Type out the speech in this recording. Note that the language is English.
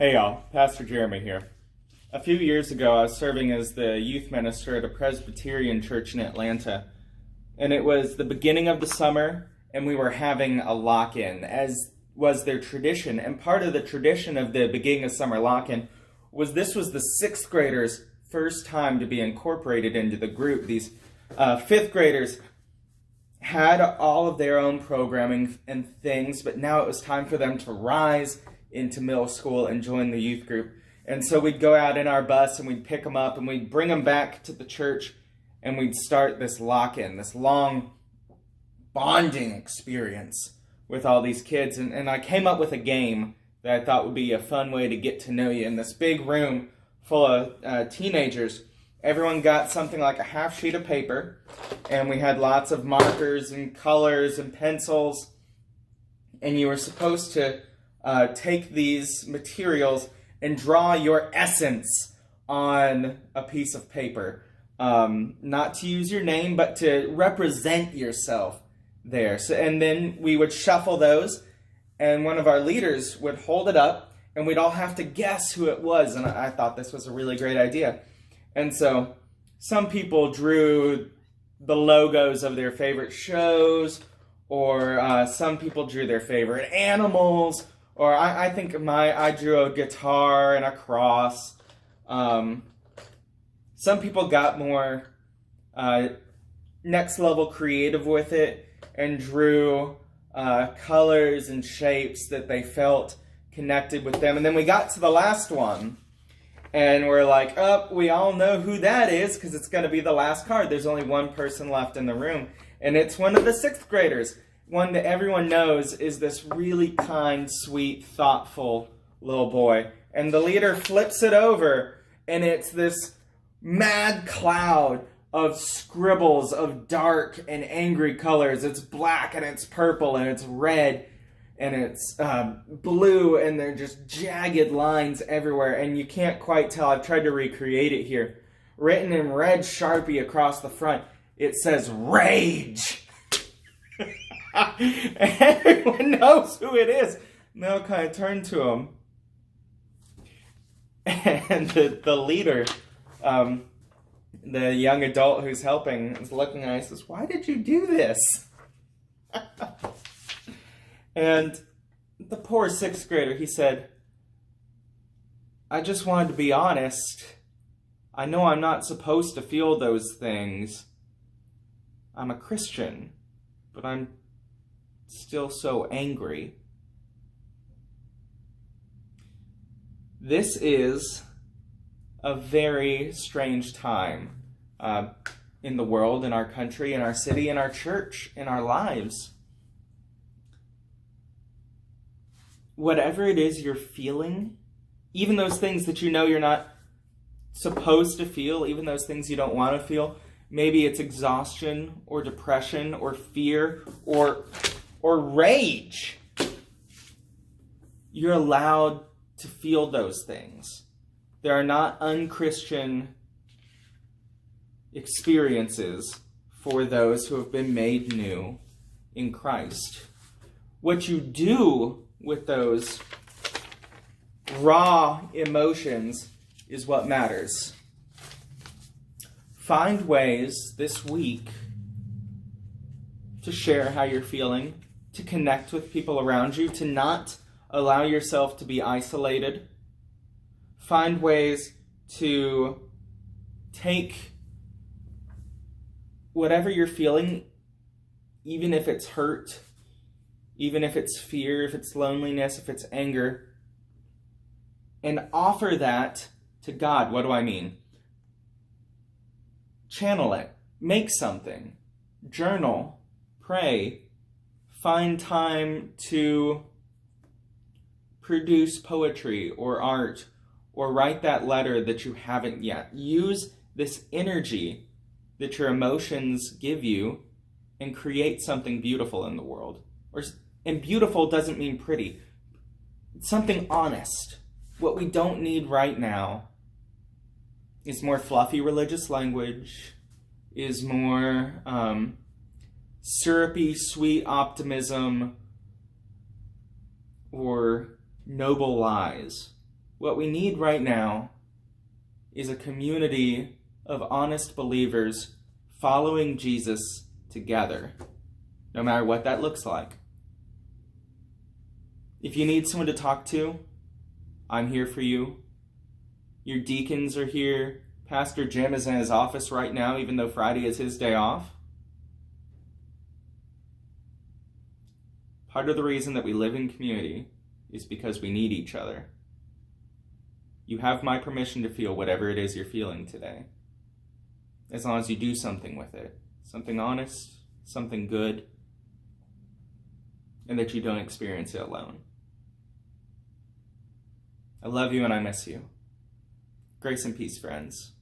Hey y'all, Pastor Jeremy here. A few years ago, I was serving as the youth minister at a Presbyterian church in Atlanta, and it was the beginning of the summer, and we were having a lock-in, as was their tradition. And part of the tradition of the beginning of summer lock-in was this was the sixth graders' first time to be incorporated into the group. These fifth graders had all of their own programming and things, but now it was time for them to rise into middle school and join the youth group. And so we'd go out in our bus and we'd pick them up and we'd bring them back to the church and we'd start this lock-in, this long bonding experience with all these kids. And I came up with a game that I thought would be a fun way to get to know you. In this big room full of teenagers, everyone got something like a half sheet of paper, and we had lots of markers and colors and pencils, and you were supposed to take these materials and draw your essence on a piece of paper. Not to use your name, but to represent yourself there. So, and then we would shuffle those, and one of our leaders would hold it up, and we'd all have to guess who it was. And I thought this was a really great idea. And so some people drew the logos of their favorite shows, or some people drew their favorite animals, or I think I drew a guitar and a cross. Some people got more next level creative with it and drew colors and shapes that they felt connected with them. And then we got to the last one, and we're like, oh, we all know who that is because it's going to be the last card. There's only one person left in the room, and it's one of the sixth graders. One that everyone knows is this really kind, sweet, thoughtful little boy. And the leader flips it over, and it's this mad cloud of scribbles of dark and angry colors. It's black, and it's purple, and it's red, and it's blue, and they're just jagged lines everywhere, and you can't quite tell. I've tried to recreate it here. Written in red Sharpie across the front, it says, "Rage!" Everyone knows who it is. And they'll kind of turn to him. And the leader, the young adult who's helping, is looking at us and says, "Why did you do this?" And the poor sixth grader, he said, "I just wanted to be honest. I know I'm not supposed to feel those things. I'm a Christian, but I'm still so angry." This is a very strange time in the world, in our country, in our city, in our church, in our lives. Whatever it is you're feeling, even those things that you know you're not supposed to feel, even those things you don't want to feel, maybe it's exhaustion or depression or fear or rage. You're allowed to feel those things. There are not unchristian experiences for those who have been made new in Christ. What you do with those raw emotions is what matters. Find ways this week to share how you're feeling, to connect with people around you, to not allow yourself to be isolated. Find ways to take whatever you're feeling, even if it's hurt, even if it's fear, if it's loneliness, if it's anger, and offer that to God. What do I mean? Channel it. Make something. Journal. Pray. Find time to produce poetry or art or write that letter that you haven't yet. Use this energy that your emotions give you and create something beautiful in the world. And beautiful doesn't mean pretty. It's something honest. What we don't need right now is more fluffy religious language, is more syrupy, sweet optimism, or noble lies. What we need right now is a community of honest believers following Jesus together, no matter what that looks like. If you need someone to talk to, I'm here for you. Your deacons are here. Pastor Jim is in his office right now, even though Friday is his day off. Part of the reason that we live in community is because we need each other. You have my permission to feel whatever it is you're feeling today, as long as you do something with it. Something honest, something good, and that you don't experience it alone. I love you and I miss you. Grace and peace, friends.